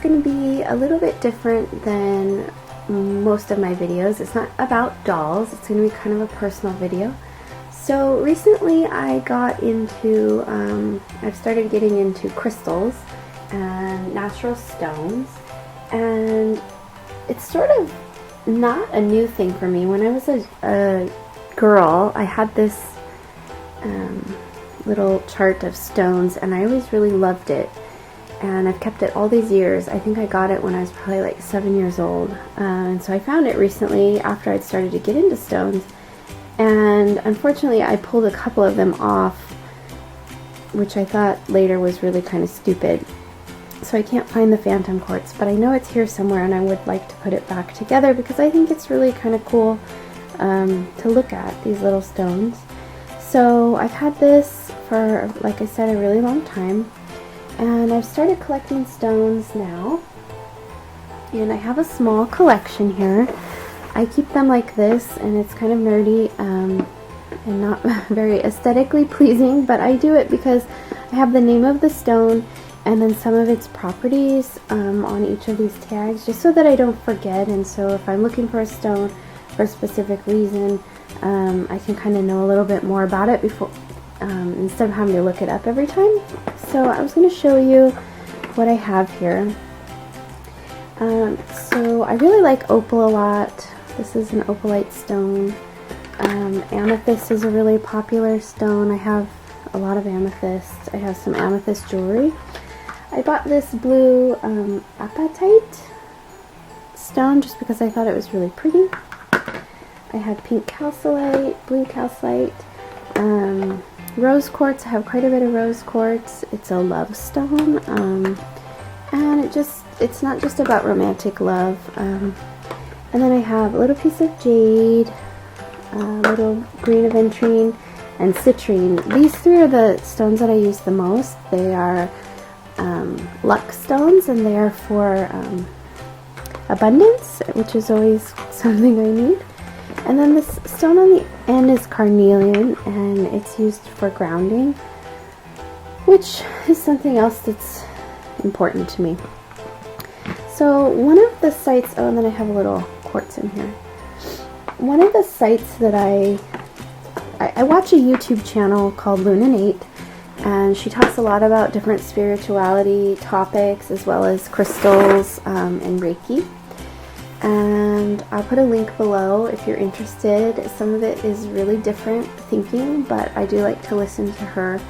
going to be a little bit different than most of my videos. It's not about dolls, it's going to be kind of a personal video. So recently I got into, I've started getting into crystals and natural stones, and it's sort of not a new thing for me. When I was a girl, I had this little chart of stones, and I always really loved it, and I've kept it all these years. I think I got it when I was probably like 7 years old, and so I found it recently after I'd started to get into stones, and unfortunately I pulled a couple of them off, which I thought later was really kind of stupid. So I can't find the phantom quartz, but I know it's here somewhere, and I would like to put it back together because I think it's really kind of cool to look at, these little stones. So I've had this for, like I said, a really long time, and I've started collecting stones now, and I have a small collection here. I keep them like this, and it's kind of nerdy and not very aesthetically pleasing, but I do it because I have the name of the stone and then some of its properties on each of these tags, just so that I don't forget. And so if I'm looking for a stone for a specific reason, I can kind of know a little bit more about it before, instead of having to look it up every time. So I was going to show you what I have here. So I really like opal a lot. This is an opalite stone. Amethyst is a really popular stone. I have a lot of amethyst. I have some amethyst jewelry. I bought this blue apatite stone just because I thought it was really pretty. I had pink calcite, blue calcite, rose quartz. I have quite a bit of rose quartz. It's a love stone, and it's not just about romantic love. And then I have a little piece of jade, a little green aventurine, and citrine. These three are the stones that I use the most. They are luck stones, and they are for abundance, which is always something I need. And then this stone on the end is carnelian, and it's used for grounding, which is something else that's important to me. So one of the sites, oh, and then I have a little quartz in here. One of the sites that I watch a YouTube channel called Lunanate, and she talks a lot about different spirituality topics as well as crystals and Reiki. And I'll put a link below if you're interested. Some of it is really different thinking, but I do like to listen to her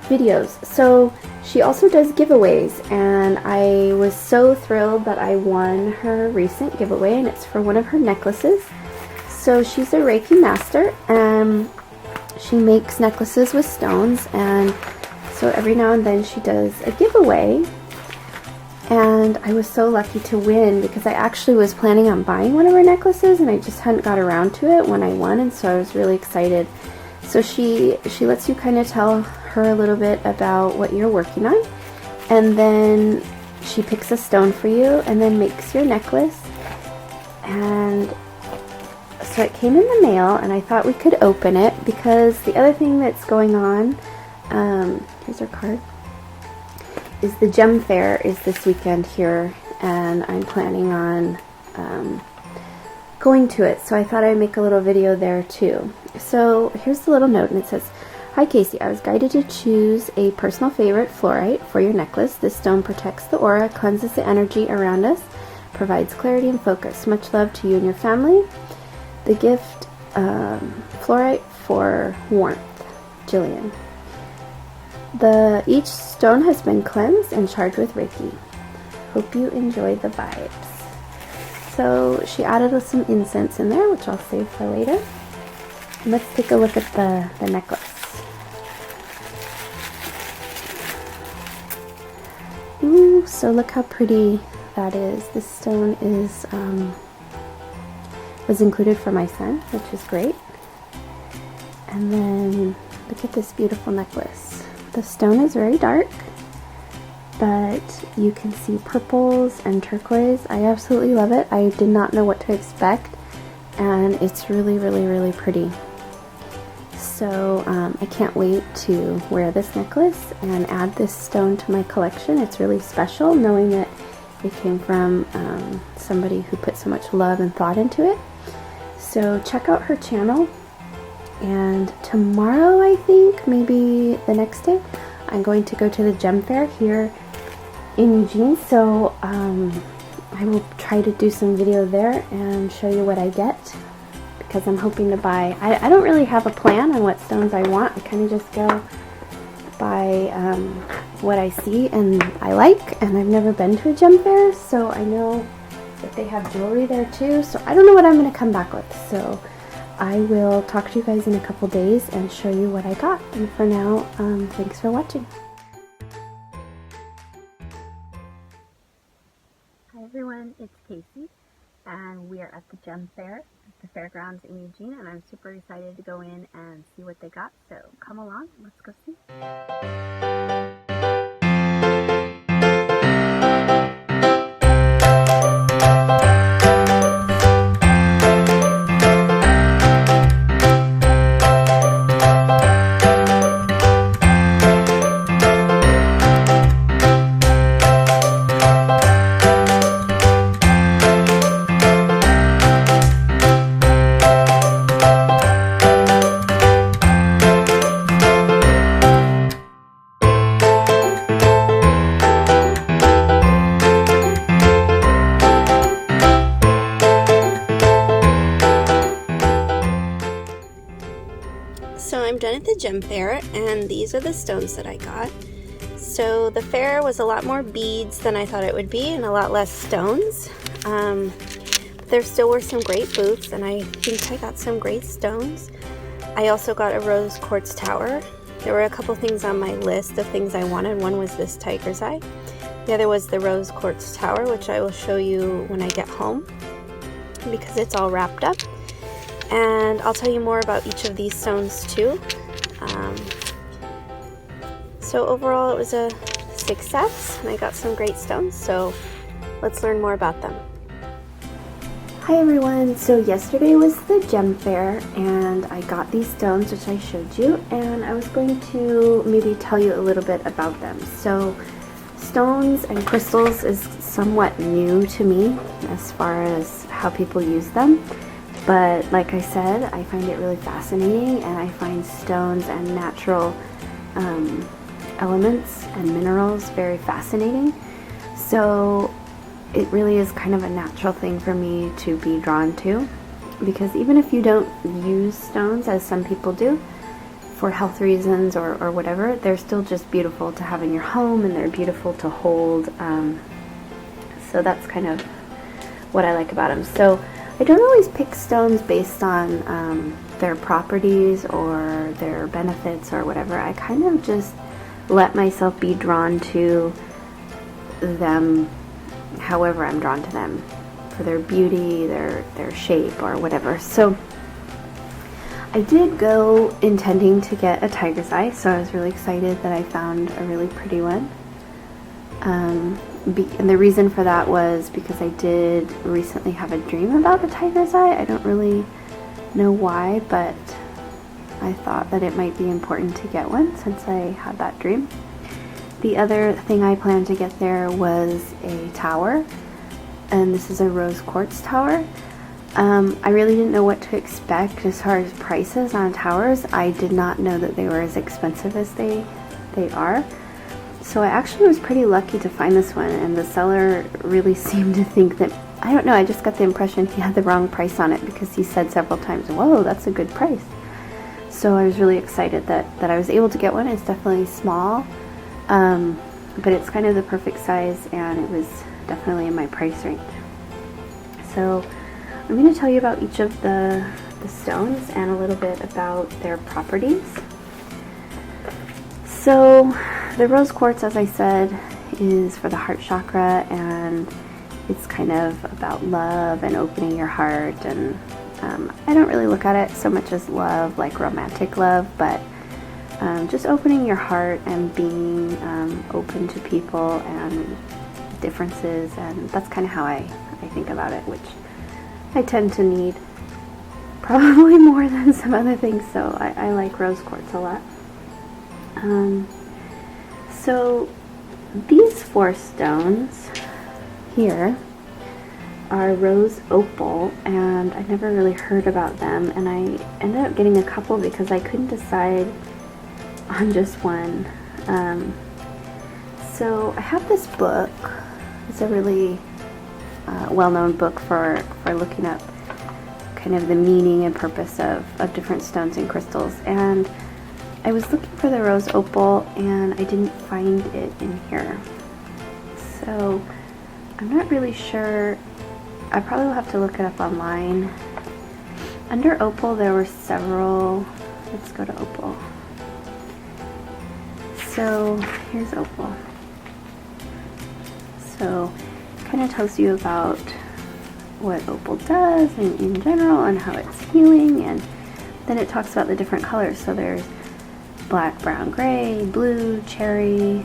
videos. So she also does giveaways, and I was so thrilled that I won her recent giveaway, and it's for one of her necklaces. So she's a Reiki master, and she makes necklaces with stones, and so every now and then she does a giveaway. And I was so lucky to win because I actually was planning on buying one of her necklaces, and I just hadn't got around to it when I won, and so I was really excited. So she lets you kind of tell her a little bit about what you're working on, and then she picks a stone for you and then makes your necklace. And so it came in the mail, and I thought we could open it because the other thing that's going on, here's our card, is the Gem Fair is this weekend here, and I'm planning on going to it, so I thought I'd make a little video there too. So here's the little note, and it says, "Hi Casey, I was guided to choose a personal favorite fluorite for your necklace. This stone protects the aura, cleanses the energy around us, provides clarity and focus. Much love to you and your family. The gift, fluorite for warmth, Jillian." Each stone has been cleansed and charged with Reiki. Hope you enjoy the vibes. So she added some incense in there, which I'll save for later. And let's take a look at the necklace. Ooh, so look how pretty that is. This stone is was included for my son, which is great. And then look at this beautiful necklace. The stone is very dark, but you can see purples and turquoise. I absolutely love it. I did not know what to expect, and it's really, really, really pretty. So I can't wait to wear this necklace and add this stone to my collection. It's really special knowing that it came from somebody who put so much love and thought into it. So check out her channel, and tomorrow, I think, maybe the next day, I'm going to go to the gem fair here in Eugene. So I will try to do some video there and show you what I get, because I'm hoping to buy, I don't really have a plan on what stones I want. I kind of just go by what I see and I like, and I've never been to a gem fair, so I know that they have jewelry there too, so I don't know what I'm going to come back with. So I will talk to you guys in a couple days and show you what I got. And for now, thanks for watching. Hi everyone, it's Casey, and we are at the gem fair at the fairgrounds in Eugene, and I'm super excited to go in and see what they got. So come along, let's go see. So I'm done at the gem fair, and these are the stones that I got. So the fair was a lot more beads than I thought it would be, and a lot less stones. There still were some great booths, and I think I got some great stones. I also got a rose quartz tower. There were a couple things on my list of things I wanted. One was this tiger's eye. The other was the rose quartz tower, which I will show you when I get home because it's all wrapped up. And I'll tell you more about each of these stones too. So overall it was a success, and I got some great stones, so let's learn more about them. Hi everyone, so yesterday was the gem fair, and I got these stones which I showed you, and I was going to maybe tell you a little bit about them. So stones and crystals is somewhat new to me as far as how people use them. But like I said, I find it really fascinating, and I find stones and natural elements and minerals very fascinating. So it really is kind of a natural thing for me to be drawn to, because even if you don't use stones, as some people do, for health reasons or whatever, they're still just beautiful to have in your home, and they're beautiful to hold. So that's kind of what I like about them. So I don't always pick stones based on their properties or their benefits or whatever. I kind of just let myself be drawn to them however I'm drawn to them, for their beauty, their shape, or whatever. So I did go intending to get a tiger's eye, so I was really excited that I found a really pretty one. And the reason for that was because I did recently have a dream about the tiger's eye. I don't really know why, but I thought that it might be important to get one since I had that dream. The other thing I planned to get there was a tower, and this is a rose quartz tower. I really didn't know what to expect as far as prices on towers. I did not know that they were as expensive as they are. So I actually was pretty lucky to find this one, and the seller really seemed to think that, I don't know, I just got the impression he had the wrong price on it, because he said several times, whoa, that's a good price. So I was really excited that I was able to get one. It's definitely small, but it's kind of the perfect size, and it was definitely in my price range. So I'm going to tell you about each of the stones and a little bit about their properties. So the rose quartz, as I said, is for the heart chakra, and it's kind of about love and opening your heart. And I don't really look at it so much as love, like romantic love, but just opening your heart and being open to people and differences, and that's kind of how I think about it, which I tend to need. probably more than some other things, so I like rose quartz a lot. So these 4 stones here are rose opal, and I never really heard about them, and I ended up getting a couple because I couldn't decide on just one. So I have this book. It's a really well-known book for looking up kind of the meaning and purpose of different stones and crystals, and I was looking for the rose opal and I didn't find it in here. So I'm not really sure. I probably will have to look it up online. Under opal there were several. Let's go to opal. So here's opal. So it kind of tells you about what opal does in general and how it's healing, and then it talks about the different colors. So there's black, brown, gray, blue, cherry,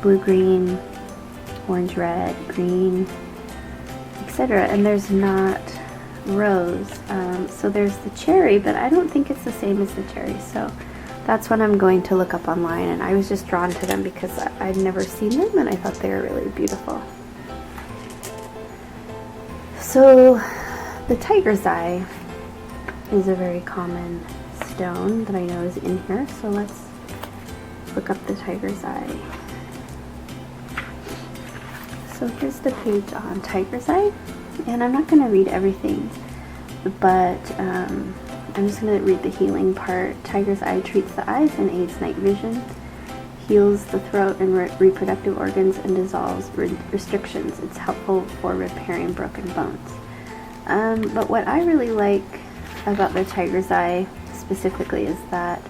blue, green, orange, red, green, etc. And there's not rose. So there's the cherry, but I don't think it's the same as the cherry. So that's what I'm going to look up online, and I was just drawn to them because I'd never seen them and I thought they were really beautiful. So the tiger's eye is a very common stone that I know is in here, so let's look up the tiger's eye. So here's the page on tiger's eye, and I'm not going to read everything, but I'm just going to read the healing part. Tiger's eye treats the eyes and aids night vision, heals the throat and reproductive organs, and dissolves restrictions. It's helpful for repairing broken bones. But what I really like about the tiger's eye specifically is that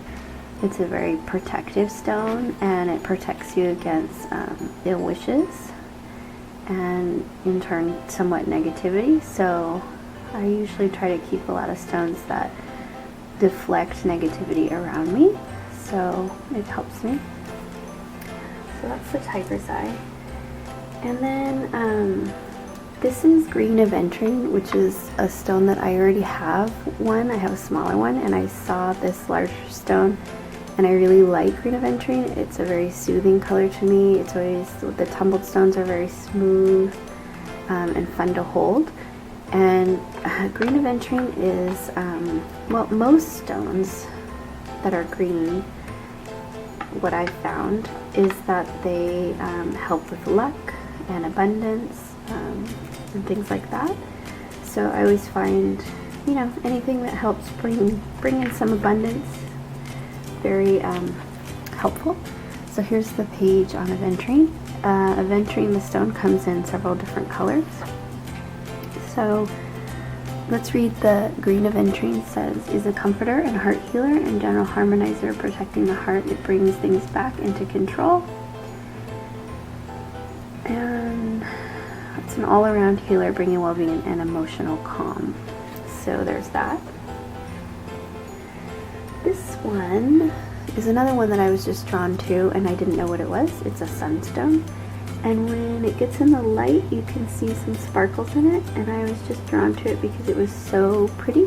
it's a very protective stone, and it protects you against ill wishes and in turn somewhat negativity. So I usually try to keep a lot of stones that deflect negativity around me, so it helps me. So that's the tiger's eye. And then this is green aventurine, which is a stone that I already have one. I have a smaller one, and I saw this larger stone and I really like green aventurine. It's a very soothing color to me. It's always, the tumbled stones are very smooth and fun to hold. And green aventurine is, well, most stones that are green, what I've found is that they help with luck and abundance and things like that. So I always find, you know, anything that helps bring in some abundance, very helpful. So here's the page on aventurine. Aventurine, the stone, comes in several different colors. So let's read the green aventurine. Says, is a comforter and heart healer and general harmonizer, protecting the heart. It brings things back into control. And it's an all-around healer, bringing well-being and emotional calm. So there's that. This one is another one that I was just drawn to, and I didn't know what it was. It's a sunstone. And when it gets in the light, you can see some sparkles in it, and I was just drawn to it because it was so pretty.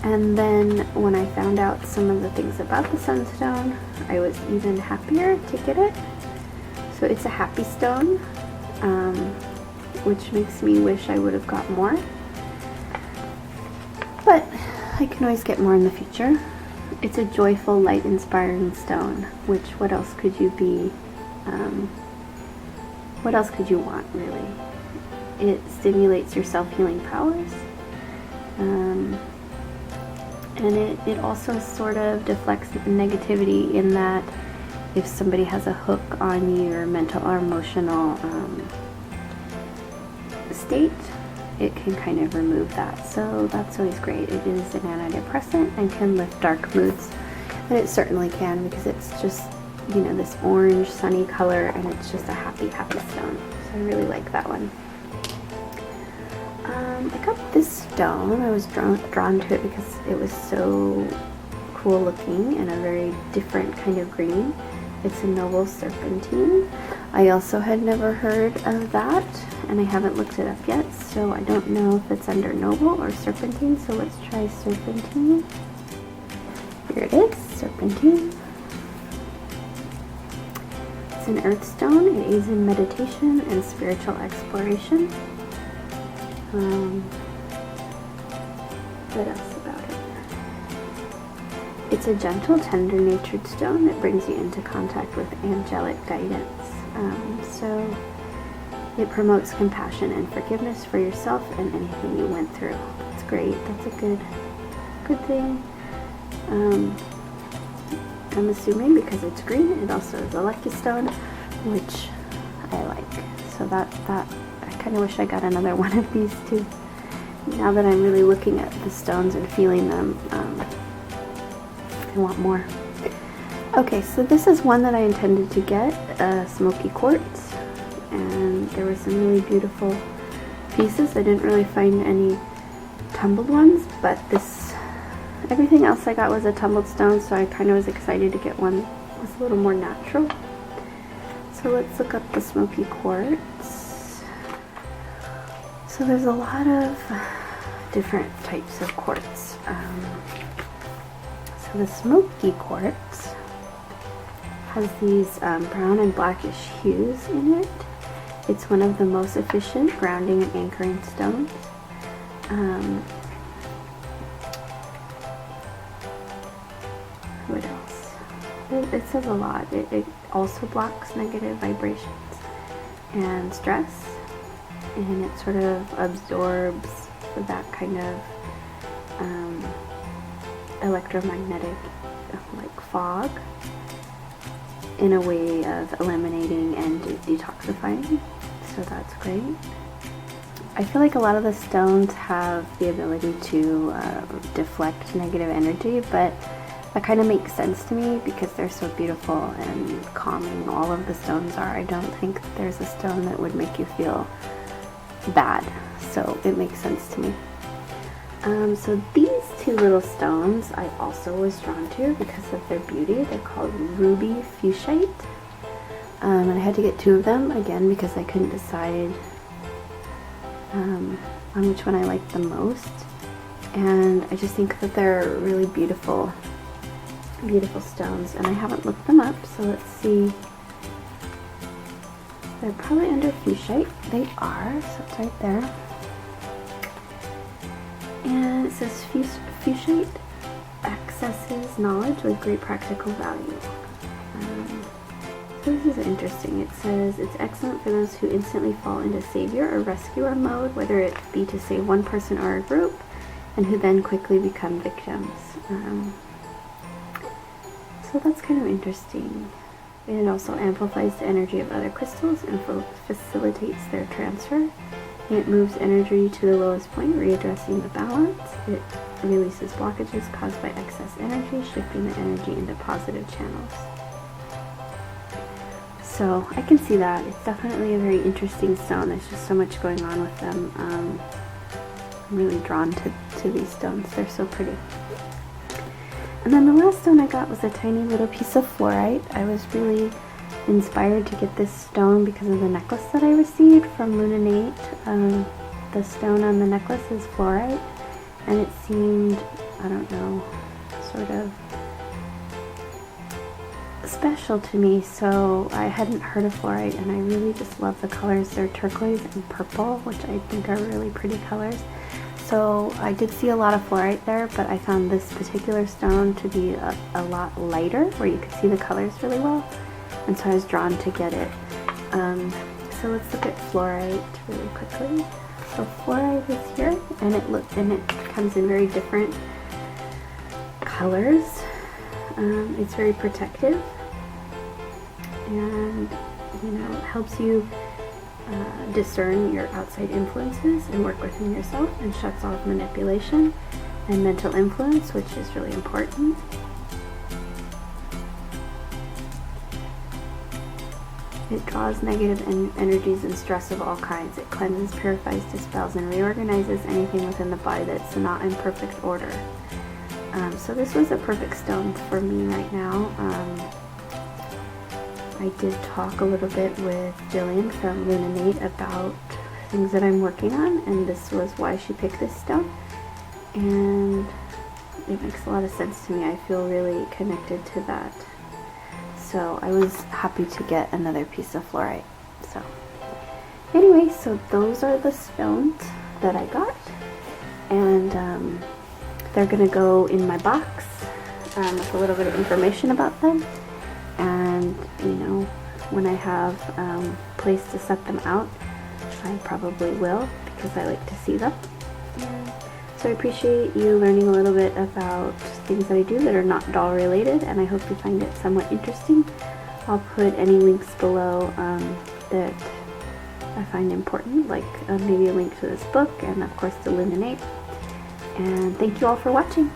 And then when I found out some of the things about the sunstone, I was even happier to get it. So it's a happy stone, which makes me wish I would have got more. But I can always get more in the future. It's a joyful, light-inspiring stone, which what else could you be? What else could you want, really? It stimulates your self-healing powers. And it also sort of deflects negativity in that if somebody has a hook on your mental or emotional state, it can kind of remove that. So that's always great. It is an antidepressant and can lift dark moods. And it certainly can, because it's just, you know, this orange sunny color, and it's just a happy stone. So I really like that one. I got this stone. I was drawn to it because it was so cool looking and a very different kind of green. It's a noble serpentine. I also had never heard of that, and I haven't looked it up yet, So I don't know if it's under noble or serpentine, so let's try serpentine. Here it is, serpentine. It's an earth stone. It aids in meditation and spiritual exploration. What else about it? It's a gentle, tender-natured stone that brings you into contact with angelic guidance. So it promotes compassion and forgiveness for yourself and anything you went through. That's great. That's a good thing. I'm assuming because it's green, it also is a lucky stone, which I like. So that I kind of wish I got another one of these too. Now that I'm really looking at the stones and feeling them, I want more. Okay, so this is one that I intended to get, smoky quartz, and there were some really beautiful pieces. I didn't really find any tumbled ones, but everything else I got was a tumbled stone, so I kind of was excited to get one that was a little more natural. So let's look up the smoky quartz. So there's a lot of different types of quartz. So the smoky quartz has these brown and blackish hues in it. It's one of the most efficient grounding and anchoring stones. What else? It says a lot. It also blocks negative vibrations and stress, and it sort of absorbs that kind of electromagnetic like fog in a way of eliminating and detoxifying. So that's great. I feel like a lot of the stones have the ability to deflect negative energy, but that kind of makes sense to me because they're so beautiful and calming. All of the stones are. I don't think there's a stone that would make you feel bad, so it makes sense to me. So these two little stones I also was drawn to because of their beauty. They're called ruby fuchsite, and I had to get two of them again because I couldn't decide on which one I liked the most, and I just think that they're really beautiful stones, and I haven't looked them up, so let's see. They're probably under fuchsite. They are, so it's right there. And it says fuchsite accesses knowledge with great practical value. So this is interesting. It says it's excellent for those who instantly fall into savior or rescuer mode, whether it be to save one person or a group, and who then quickly become victims. So that's kind of interesting. It also amplifies the energy of other crystals and facilitates their transfer. It moves energy to the lowest point, readdressing the balance. It releases blockages caused by excess energy, shifting the energy into positive channels. So I can see that. It's definitely a very interesting stone. There's just so much going on with them. I'm really drawn to these stones. They're so pretty. And then the last stone I got was a tiny little piece of fluorite. I was really inspired to get this stone because of the necklace that I received from Lunanate. The stone on the necklace is fluorite, and it seemed, I don't know, sort of special to me, so I hadn't heard of fluorite, and I really just love the colors. They're turquoise and purple, which I think are really pretty colors. So I did see a lot of fluorite there, but I found this particular stone to be a lot lighter, where you could see the colors really well, and so I was drawn to get it. So let's look at fluorite really quickly. So fluorite is here, and it comes in very different colors. It's very protective, and it helps you discern your outside influences and work within yourself, and shuts off manipulation and mental influence, which is really important. It draws negative energies and stress of all kinds. It cleanses, purifies, dispels, and reorganizes anything within the body that's not in perfect order. So this was a perfect stone for me right now. I did talk a little bit with Jillian from Lunanate about things that I'm working on, and this was why she picked this stone. And it makes a lot of sense to me. I feel really connected to that. So I was happy to get another piece of fluorite. So anyway, so those are the stones that I got, and they're gonna go in my box with a little bit of information about them. And you know, when I have a place to set them out, I probably will, because I like to see them. So I appreciate you learning a little bit about things that I do that are not doll related, and I hope you find it somewhat interesting. I'll put any links below that I find important, like maybe a link to this book, and of course the Luminate. And thank you all for watching.